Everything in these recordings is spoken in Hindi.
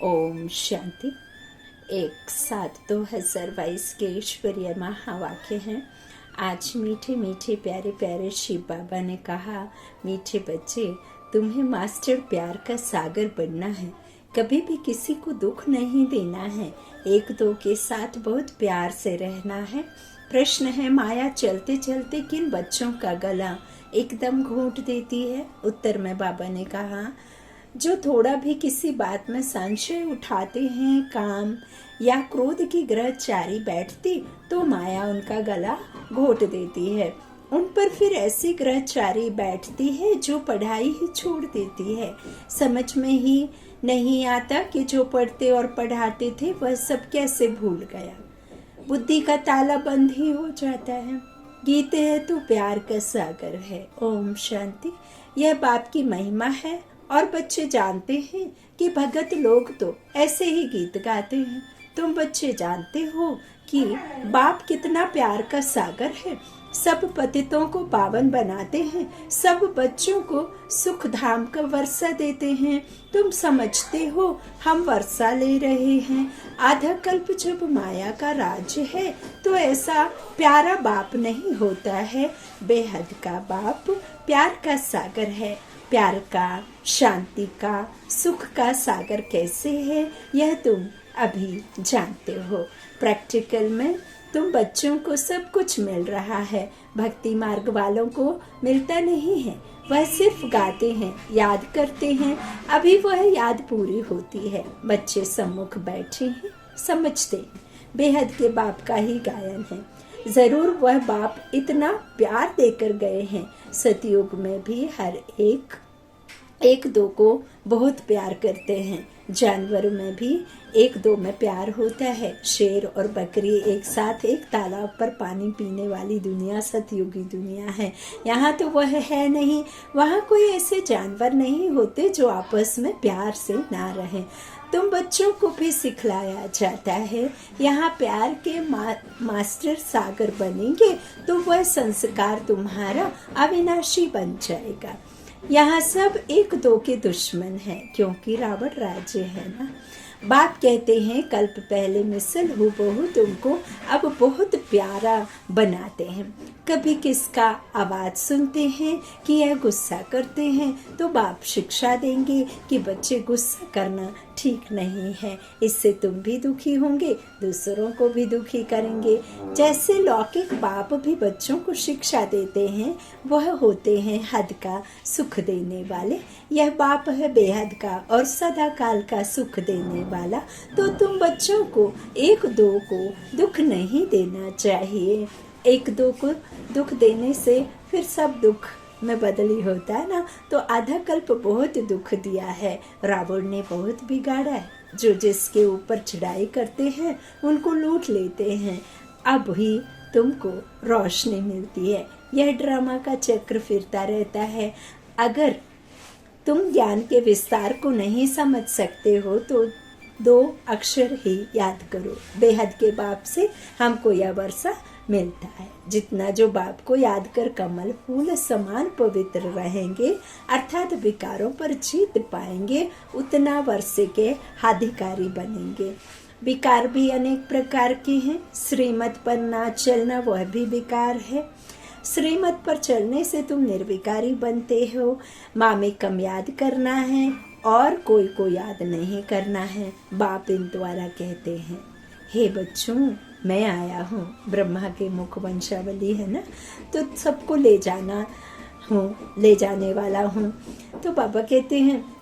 ओम शांति। 1/7/2022 के ईश्वरीय महावाक्य हैं। आज मीठे मीठे प्यारे प्यारे शिव बाबा ने कहा, मीठे बच्चे, तुम्हें मास्टर प्यार का सागर बनना है। कभी भी किसी को दुख नहीं देना है। एक दो के साथ बहुत प्यार से रहना है। प्रश्न है, माया चलते चलते किन बच्चों का गला एकदम घोंट देती है? उत्तर में बाबा ने कहा, जो थोड़ा भी किसी बात में संशय उठाते हैं, काम या क्रोध की ग्रहचारी बैठती तो माया उनका गला घोंट देती है। उन पर फिर ऐसी ग्रहचारी बैठती है जो पढ़ाई ही छोड़ देती है। समझ में ही नहीं आता कि जो पढ़ते और पढ़ाते थे वह सब कैसे भूल गया। बुद्धि का ताला बंद ही हो जाता है। गीते है तो प्यार का सागर है। ओम शांति। यह बाप की महिमा है और बच्चे जानते हैं कि भगत लोग तो ऐसे ही गीत गाते हैं। तुम बच्चे जानते हो कि बाप कितना प्यार का सागर है। सब पतितों को पावन बनाते हैं, सब बच्चों को सुख धाम का वर्षा देते हैं। तुम समझते हो हम वर्षा ले रहे हैं। आधा कल्प जब माया का राज्य है तो ऐसा प्यारा बाप नहीं होता है। बेहद का बाप प्यार का सागर है। प्यार का, शांति का, सुख का सागर कैसे है यह तुम अभी जानते हो। प्रैक्टिकल में तुम बच्चों को सब कुछ मिल रहा है। भक्ति मार्ग वालों को मिलता नहीं है। वह सिर्फ गाते हैं, याद करते हैं, अभी वह याद पूरी होती है। बच्चे सम्मुख बैठे हैं, समझते हैं बेहद के बाप का ही गायन है। जरूर वह बाप इतना प्यार देकर गए हैं। सतयुग में भी हर एक दो को बहुत प्यार करते हैं। जानवरों में भी एक दो में प्यार होता है। शेर और बकरी एक साथ एक तालाब पर पानी पीने वाली दुनिया सतयुगी दुनिया है। यहाँ तो वह है नहीं। वहाँ कोई ऐसे जानवर नहीं होते जो आपस में प्यार से ना रहें। तुम बच्चों को भी सिखलाया जाता है। यहाँ प्यार के मास्टर सागर बनेंगे तो वह संस्कार तुम्हारा अविनाशी बन जाएगा। यहाँ सब एक दो के दुश्मन हैं, क्योंकि रावण राज्य है ना। बाप कहते हैं, कल्प पहले मिसल हूबहू तुमको अब बहुत प्यारा बनाते हैं। कभी किसका आवाज सुनते हैं कि यह गुस्सा करते हैं तो बाप शिक्षा देंगे कि बच्चे गुस्सा करना ठीक नहीं है। इससे तुम भी दुखी होंगे, दूसरों को भी दुखी करेंगे। जैसे लौकिक बाप भी बच्चों को शिक्षा देते हैं, वह होते हैं हद का सुख देने वाले। यह बाप है बेहद का और सदा काल का सुख देने वाला। तो तुम बच्चों को एक दो को दुख नहीं देना चाहिए। एक दो को दुख देने से फिर सब दुख में बदली होता है ना। तो आधा कल्प बहुत दुख दिया है। रावण ने बहुत बिगाड़ा है। जो जिसके ऊपर चढ़ाई करते हैं उनको लूट लेते हैं। अब ही तुमको रोशनी मिलती है। यह ड्रामा का चक्र फिरता रहता है। अगर तुम ज्ञान के विस्तार को नहीं समझ सकते हो तो 2 अक्षर ही याद करो। बेहद के बाप से हमको यह वर्षा मिलता है। जितना जो बाप को याद कर कमल फूल समान पवित्र रहेंगे, अर्थात विकारों पर जीत पाएंगे, उतना वर्षे के अधिकारी बनेंगे। विकार भी अनेक प्रकार के हैं। श्रीमत पर ना चलना वह भी विकार है। श्रीमत पर चलने से तुम निर्विकारी बनते हो। माँ में कम याद करना है और कोई को याद नहीं करना है। बाप इन द्वारा कहते हैं, हे बच्चों, मैं आया हूँ। ब्रह्मा के मुख वंशावली है ना, तो सबको ले जाना हूँ, ले जाने वाला हूँ। तो बाबा कहते हैं,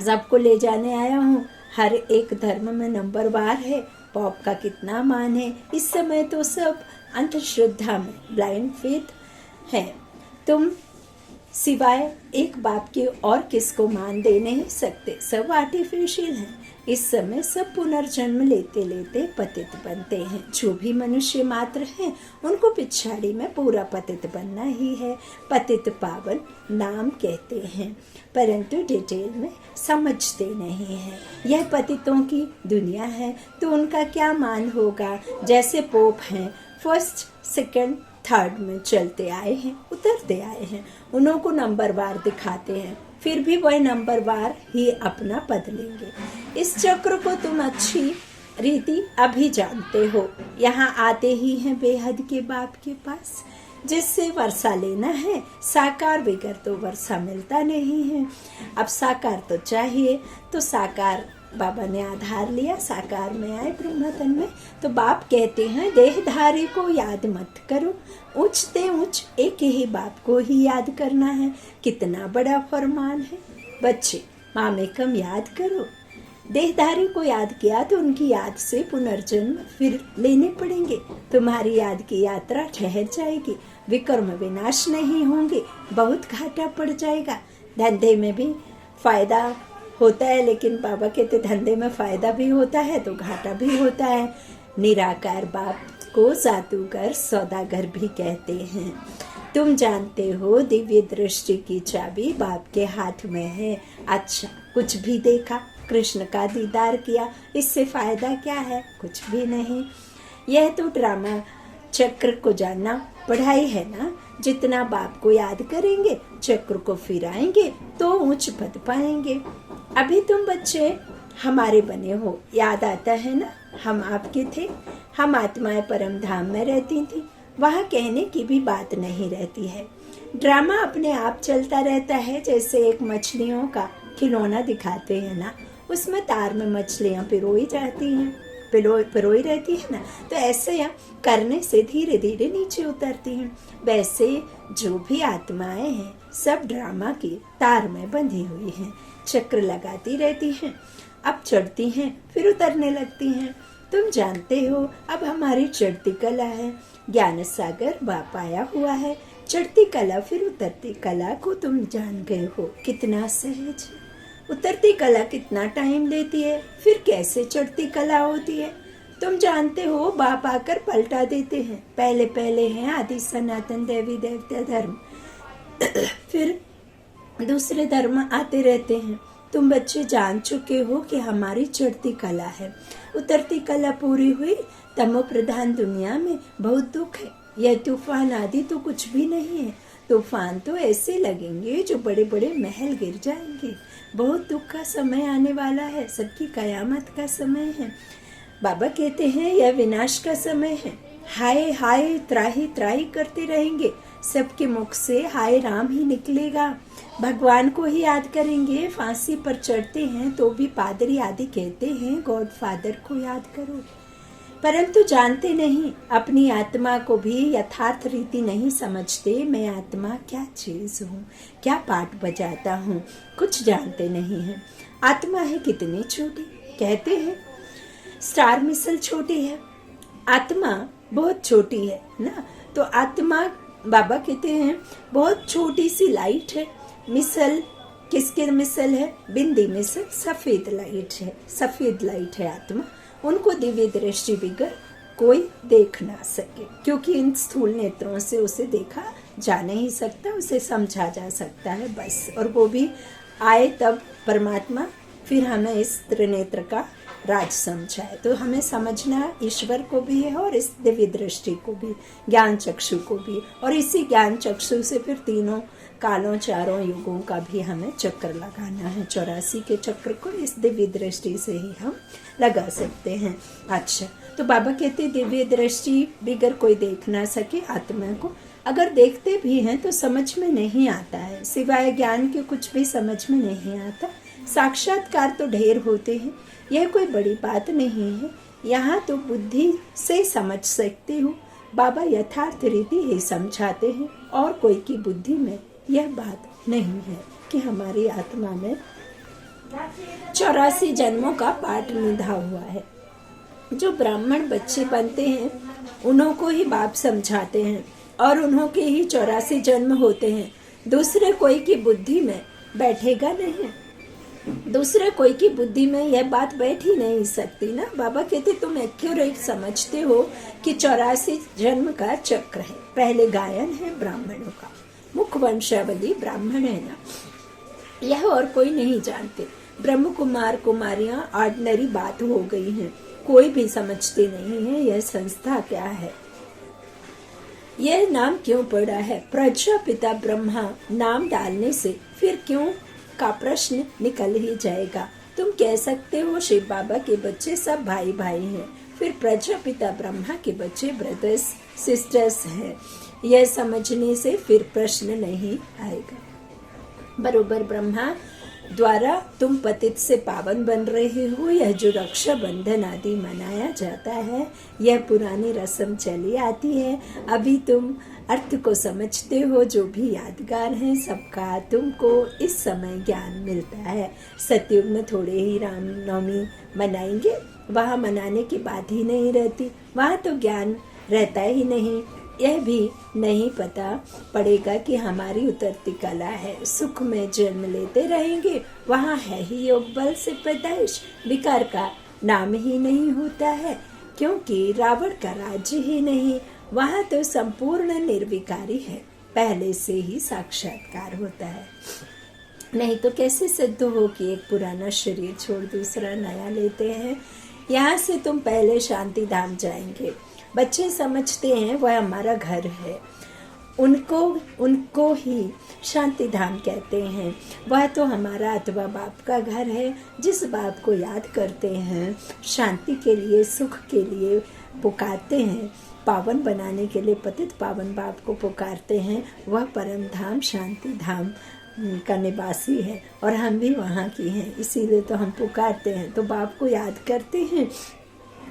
सबको ले जाने आया हूँ। हर एक धर्म में नंबरवार है। पॉप का कितना मान है। इस समय तो सब अंधश्रद्धा में ब्लाइंड फेथ है। तुम सिवाय एक बाप के और किसको मान दे नहीं सकते। सब आर्टिफिशियल हैं। इस समय सब पुनर्जन्म लेते लेते पतित बनते हैं। जो भी मनुष्य मात्र हैं उनको पिछाड़ी में पूरा पतित बनना ही है। पतित पावन नाम कहते हैं, परंतु डिटेल में समझते नहीं हैं। यह पतितों की दुनिया है तो उनका क्या मान होगा। जैसे पोप हैं, फर्स्ट सेकंड थर्ड में चलते आए हैं, उतरते आए हैं। उन्हों को नंबरवार दिखाते हैं। फिर भी वह नंबरवार ही अपना पद लेंगे। इस चक्र को तुम अच्छी रीति अभी जानते हो। यहाँ आते ही हैं बेहद के बाप के पास, जिससे वर्षा लेना है। साकार बगैर तो वर्षा मिलता नहीं है। अब साकार तो चाहिए, तो साकार बाबा ने आधार लिया, साकार में आए ब्रह्मतन में। तो बाप कहते हैं देहधारी को याद मत करो, ऊंचते ऊंच एक ही बाप को ही याद करना है। कितना बड़ा फरमान है। बच्चे मामेकम याद करो। देहधारी को याद किया तो उनकी याद से पुनर्जन्म फिर लेने पड़ेंगे। तुम्हारी याद की यात्रा ठहर जाएगी, विकर्म विनाश नहीं होंगे, बहुत घाटा पड़ जाएगा। धंधे में भी फायदा होता है, लेकिन बाबा कहते धंधे में फायदा भी होता है तो घाटा भी होता है। निराकार बाप को जादूगर सौदागर भी कहते हैं। तुम जानते हो दिव्य दृष्टि की चाबी बाप के हाथ में है। अच्छा, कुछ भी देखा, कृष्ण का दीदार किया, इससे फायदा क्या है? कुछ भी नहीं। यह तो ड्रामा चक्र को जानना पढ़ाई है ना। जितना बाप को याद करेंगे, चक्र को फिराएंगे तो ऊंच पद पाएंगे। अभी तुम बच्चे हमारे बने हो, याद आता है ना, हम आपके थे। हम आत्माएं परम धाम में रहती थी, वहाँ कहने की भी बात नहीं रहती है। ड्रामा अपने आप चलता रहता है, जैसे एक मछलियों का खिलौना दिखाते हैं ना, उसमें तार में मछलियाँ पिरोई जाती हैं, पिरोई रहती है ना, तो ऐसे या करने से धीरे धीरे नीचे उतरती हैं। वैसे जो भी आत्माएं हैं सब ड्रामा की तार में बंधी हुई हैं, चक्र लगाती रहती हैं। अब चढ़ती हैं फिर उतरने लगती हैं। तुम जानते हो अब हमारी चढ़ती कला है, ज्ञान सागर बाप आया हुआ है। चढ़ती कला फिर उतरती कला को तुम जान गए हो, कितना सहज। उतरती कला कितना टाइम लेती है, फिर कैसे चढ़ती कला होती है तुम जानते हो। बाप आकर पलटा देते हैं। पहले पहले है आदि सनातन देवी देवता धर्म, फिर दूसरे धर्म आते रहते हैं। तुम बच्चे जान चुके हो कि हमारी चढ़ती कला है। उतरती कला पूरी हुई, तमो प्रधान दुनिया में बहुत दुख है। यह तूफान आदि तो कुछ भी नहीं है। तूफान तो ऐसे लगेंगे जो बड़े बड़े महल गिर जाएंगे। बहुत दुख का समय आने वाला है, सबकी कयामत का समय है। बाबा कहते हैं यह विनाश का समय है। हाय हाय त्राही त्राही करते रहेंगे, सबके मुख से हाय राम ही निकलेगा। भगवान को ही याद करेंगे। फांसी पर चढ़ते हैं तो भी पादरी आदि कहते हैं गॉड फादर को याद करो, परंतु जानते नहीं, अपनी आत्मा को भी यथार्थ रीति नहीं समझते। मैं आत्मा क्या चीज हूँ, क्या पाठ बजाता हूँ, कुछ जानते नहीं है। आत्मा है कितनी छोटी, कहते हैं स्टार मिसल छोटी है, आत्मा बहुत छोटी है ना। तो आत्मा बाबा कहते हैं बहुत छोटी सी लाइट है। मिसल किसके मिसल है? बिंदी मिसल सफेद लाइट है, सफेद लाइट है आत्मा। उनको दिव्य दृष्टि बिगर कोई देख ना सके, क्योंकि इन स्थूल नेत्रों से उसे देखा जा नहीं सकता, उसे समझा जा सकता है बस। और वो भी आए तब परमात्मा फिर हमें इस त्रिनेत्र का राज समझाए। तो हमें समझना ईश्वर को भी है और इस दिव्य दृष्टि को भी, ज्ञान चक्षु को भी, और इसी ज्ञान चक्षु से फिर तीनों कालों चारों युगों का भी हमें चक्र लगाना है। 84 के चक्र को इस दिव्य दृष्टि से ही हम लगा सकते हैं। अच्छा, तो बाबा कहते दिव्य दृष्टि बिगर कोई देख ना सके आत्मा को। अगर देखते भी हैं तो समझ में नहीं आता है, सिवाय ज्ञान के कुछ भी समझ में नहीं आता। साक्षात्कार तो ढेर होते हैं, यह कोई बड़ी बात नहीं है। यहाँ तो बुद्धि से समझ सकते हो। बाबा यथार्थ रीति ही समझाते हैं, और कोई की बुद्धि में यह बात नहीं है कि हमारी आत्मा में 84 जन्मों का पाठ निधा हुआ है। जो ब्राह्मण बच्चे बनते हैं उन्हों को ही बाप समझाते हैं, और उन्हों के ही 84 जन्म होते हैं। दूसरे कोई की बुद्धि में बैठेगा नहीं, दूसरे कोई की बुद्धि में यह बात बैठ ही नहीं सकती ना। बाबा कहते तुम एक्यूरेट समझते हो कि 84 जन्म का चक्र है। पहले गायन है ब्राह्मणों का, मुख वंशावली ब्राह्मण है ना, यह और कोई नहीं जानते। ब्रह्म कुमार कुमारियां ऑर्डिनरी बात हो गई हैं, कोई भी समझते नहीं है यह संस्था क्या है, यह नाम क्यों पड़ा है। प्रजापिता ब्रह्मा नाम डालने से फिर क्यों का प्रश्न निकल ही जाएगा। तुम कह सकते हो शिव बाबा के बच्चे सब भाई भाई हैं, फिर प्रजापिता ब्रह्मा के बच्चे ब्रदर्स सिस्टर्स हैं। यह समझने से फिर प्रश्न नहीं आएगा। बरोबर ब्रह्मा द्वारा तुम पतित से पावन बन रहे हो। यह जो रक्षा बंधन आदि मनाया जाता है, यह पुरानी रस्म चली आती है। अभी तुम अर्थ को समझते हो। जो भी यादगार है सबका तुमको इस समय ज्ञान मिलता है। सतयुग में थोड़े ही रामनवमी मनाएंगे, वहाँ मनाने की बात ही नहीं रहती, वहाँ तो ज्ञान रहता ही नहीं। यह भी नहीं पता पड़ेगा कि हमारी उतरती कला है। सुख में जन्म लेते रहेंगे, वहाँ है ही योग बल से पैदाइश, विकार का नाम ही नहीं होता है, क्योंकि रावण का राज्य ही नहीं, वहाँ तो संपूर्ण निर्विकारी है, पहले से ही साक्षात्कार होता है। नहीं तो कैसे सिद्ध हो कि एक पुराना शरीर छोड़ दूसरा नया लेते हैं। यहाँ से तुम पहले शांति धाम जाएंगे। बच्चे समझते हैं वह हमारा घर है, उनको ही शांति धाम कहते हैं। वह तो हमारा अथवा बाप का घर है। जिस बाप को याद करते हैं, शांति के लिए सुख के लिए पुकारते हैं, पावन बनाने के लिए पतित पावन बाप को पुकारते हैं, वह परम धाम शांति धाम का निवासी है और हम भी वहाँ की हैं। इसीलिए तो हम पुकारते हैं, तो बाप को याद करते हैं।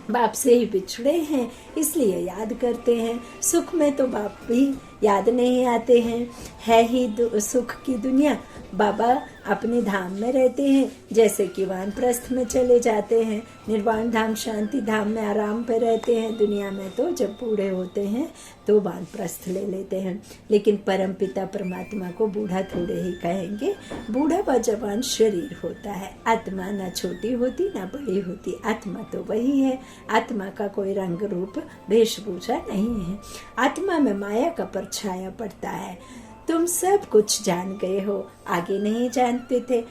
बाप से ही बिछड़े हैं इसलिए याद करते हैं। सुख में तो बाप भी याद नहीं आते हैं, है ही सुख की दुनिया। बाबा अपने धाम में रहते हैं, जैसे कि वानप्रस्थ में चले जाते हैं, निर्वाण धाम शांति धाम में आराम पे रहते हैं। दुनिया में तो जब बूढ़े होते हैं तो वानप्रस्थ ले लेते हैं, लेकिन परम पिता परमात्मा को बूढ़ा थोड़े ही कहेंगे। बूढ़ा व जवान शरीर होता है, आत्मा ना छोटी होती ना बड़ी होती, आत्मा तो वही है। आत्मा का कोई रंग रूप वेशभूषा नहीं है। आत्मा में माया का परछाया पड़ता है। तुम सब कुछ जान गए हो, आगे नहीं जानते थे।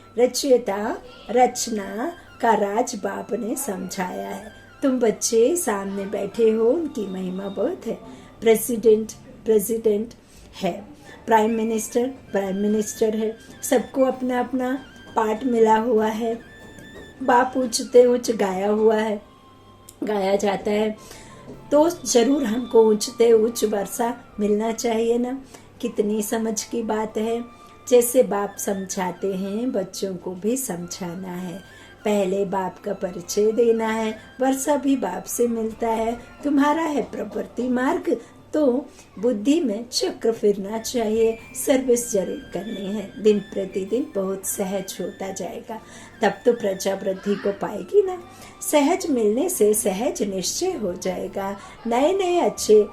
रचना का राज बाप ने समझाया है। तुम बच्चे सामने बैठे हो, उनकी महिमा बहुत है। प्रेसिडेंट है, प्राइम मिनिस्टर है, सबको अपना अपना पार्ट मिला हुआ है। बाप ऊंचते ऊंच गाया जाता है, तो जरूर हमको ऊंचते ऊंच वर्षा मिलना चाहिए ना। कितनी समझ की बात है। जैसे बाप समझाते हैं, बच्चों को भी समझाना है। पहले बाप का परिचय देना है, वर्षा भी बाप से मिलता है। तुम्हारा है प्रवृत्ति मार्ग, तो बुद्धि में चक्र फिरना चाहिए। सर्विस जरूर करनी है, दिन प्रतिदिन बहुत सहज होता जाएगा, तब तो प्रजा वृद्धि को पाएगी ना। सहज मिलने से सहज निश्चय हो जाएगा। नए नए अच्छे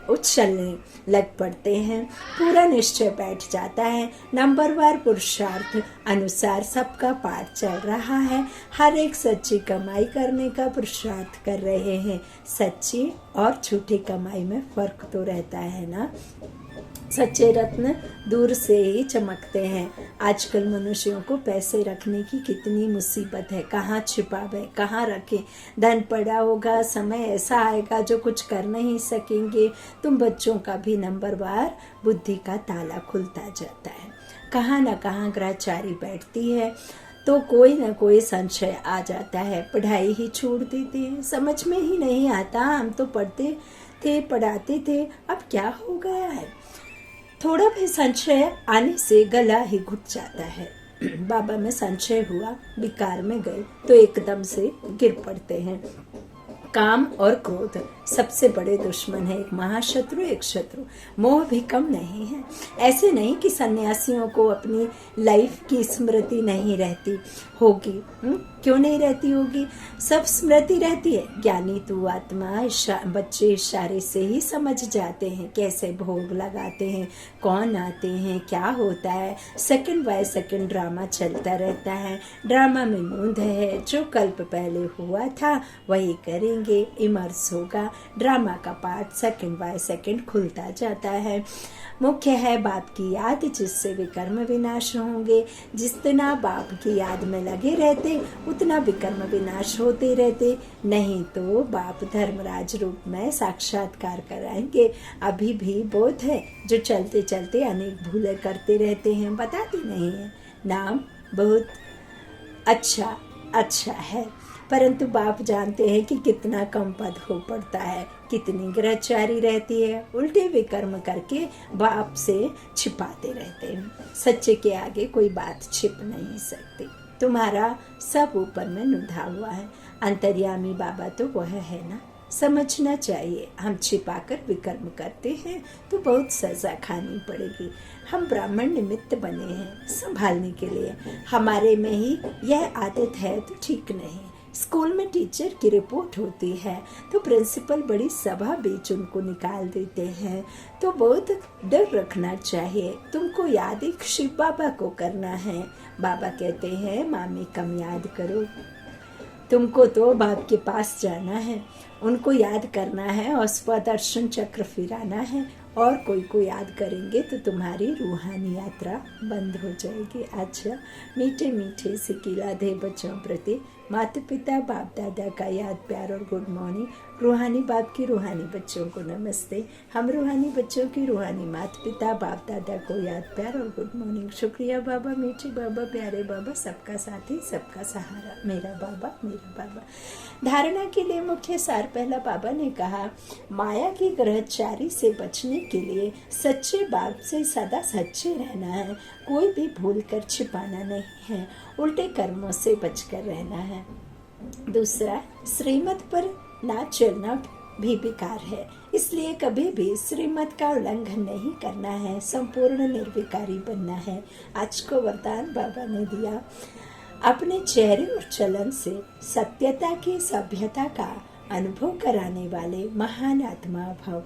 उछलने लग पड़ते हैं, पूरा निश्चय बैठ जाता है। नंबरवार पुरुषार्थ अनुसार सबका पाठ चल रहा है। हर एक सच्ची कमाई करने का पुरुषार्थ कर रहे हैं। सच्ची और झूठी कमाई में फर्क तो रहता है ना। सच्चे रत्न दूर से ही चमकते हैं। आजकल मनुष्यों को पैसे रखने की कितनी मुसीबत है, कहाँ छिपावे, कहाँ रखें। धन पड़ा होगा, समय ऐसा आएगा जो कुछ कर नहीं सकेंगे। तुम बच्चों का भी नंबरवार बुद्धि का ताला खुलता जाता है। कहाँ न कहाँ ग्रहचारी बैठती है, तो कोई न कोई संशय आ जाता है। पढ़ाई ही छोड़ देते हैं, समझ में ही नहीं आता। हम तो पढ़ते थे, पढ़ाते थे, अब क्या हो गया है। थोड़ा भी संशय आने से गला ही घुट जाता है। बाबा में संशय हुआ, विकार में गए तो एकदम से गिर पड़ते हैं। काम और क्रोध सबसे बड़े दुश्मन है, एक महाशत्रु एक शत्रु। मोह भी कम नहीं है। ऐसे नहीं कि सन्यासियों को अपनी लाइफ की स्मृति नहीं रहती होगी। क्यों नहीं रहती होगी? सब स्मृति रहती है। ज्ञानी तू आत्मा बच्चे इशारे से ही समझ जाते हैं, कैसे भोग लगाते हैं, कौन आते हैं, क्या होता है। सेकंड बाय सेकंड ड्रामा चलता रहता है। ड्रामा में मूंद है, जो कल्प पहले हुआ था वही करेंगे, इमर्स होगा। ड्रामा का पार्ट सेकंड बाय सेकंड खुलता जाता है। मुख्य है बाप की याद, जिससे विकर्म विनाश होंगे। जितना बाप की याद में लगे रहते उतना विकर्म विनाश होते रहते। नहीं तो बाप धर्मराज रूप में साक्षात्कार कराएंगे। अभी भी बोध है जो चलते चलते अनेक भूलें करते रहते हैं, बताते नहीं है। नाम बहुत अच्छा है, परंतु बाप जानते हैं कि कितना कम पद हो पड़ता है, कितनी ग्रहचारी रहती है। उल्टे विकर्म करके बाप से छिपाते रहते हैं। सच्चे के आगे कोई बात छिप नहीं सकती। तुम्हारा सब ऊपर में नुधा हुआ है। अंतर्यामी बाबा तो वह है ना। समझना चाहिए, हम छिपाकर विकर्म करते हैं तो बहुत सजा खानी पड़ेगी। हम ब्राह्मण निमित्त बने हैं संभालने के लिए। हमारे में ही यह आदत है तो ठीक नहीं। स्कूल में टीचर की रिपोर्ट होती है तो प्रिंसिपल बड़ी सभा बीच उनको निकाल देते हैं, तो बहुत डर रखना चाहिए। तुमको याद एक शिव बाबा को करना है। बाबा कहते हैं मामी कम याद करो, तुमको तो बाप के पास जाना है, उनको याद करना है और स्वदर्शन चक्र फिराना है। और कोई को याद करेंगे तो तुम्हारी रूहानी यात्रा बंद हो जाएगी। अच्छा, मीठे मीठे सिकिलाधे बच्चों प्रति माता पिता बाप दादा का याद प्यार और गुड मॉर्निंग। रूहानी बाप की रूहानी बच्चों को नमस्ते। हम रूहानी बच्चों की रूहानी माता पिता बाप दादा को याद प्यार और गुड मॉर्निंग। शुक्रिया बाबा, मीठे बाबा, प्यारे बाबा, सबका साथी, सबका सहारा, मेरा बाबा, मेरा बाबा। धारणा के लिए मुख्य सार पहला बाबा ने कहा, माया की ग्रहचारी से बचने के लिए सच्चे बाप से सदा सच्चे रहना है। कोई भी भूल कर छिपाना नहीं है, उल्टे कर्मों से बचकर रहना है। दूसरा, श्रीमत पर ना चलना भी बेकार है, इसलिए कभी भी श्रीमत का उल्लंघन नहीं करना है, संपूर्ण निर्विकारी बनना है। आज को वरदान बाबा ने दिया, अपने चेहरे और चलन से सत्यता की सभ्यता का अनुभव कराने वाले महान आत्मा भव।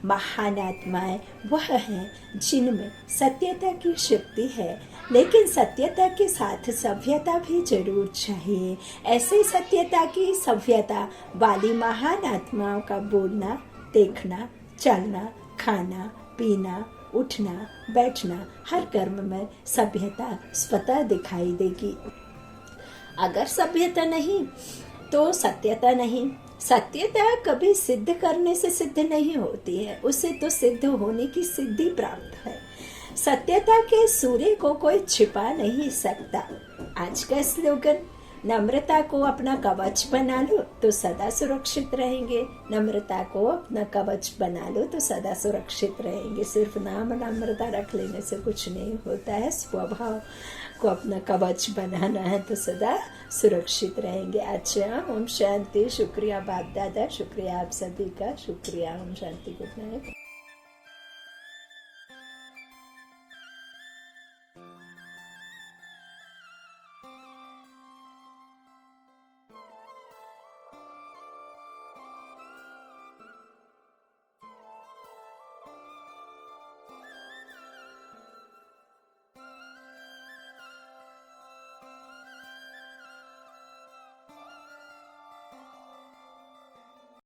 महान आत्माएं वह हैं जिनमें सत्यता की शक्ति है, लेकिन सत्यता के साथ सभ्यता भी जरूर चाहिए। ऐसे सत्यता की सभ्यता वाली महान आत्माओं का बोलना, देखना, चलना, खाना, पीना, उठना, बैठना, हर कर्म में सभ्यता स्वतः दिखाई देगी। अगर सभ्यता नहीं तो सत्यता नहीं। सत्यता कभी सिद्ध करने से सिद्ध नहीं होती है, उसे तो सिद्ध होने की सिद्धि प्राप्त है। सत्यता के सूर्य को कोई छिपा नहीं सकता। आज का स्लोगन, नम्रता को अपना कवच बना लो तो सदा सुरक्षित रहेंगे। नम्रता को अपना कवच बना लो तो सदा सुरक्षित रहेंगे। सिर्फ नाम नम्रता रख लेने से कुछ नहीं होता है, स्वभाव को अपना कवच बनाना है तो सदा सुरक्षित रहेंगे। अच्छा, ओम शांति। शुक्रिया बाप दादा, शुक्रिया आप सभी का, शुक्रिया। Om Shanti, good night.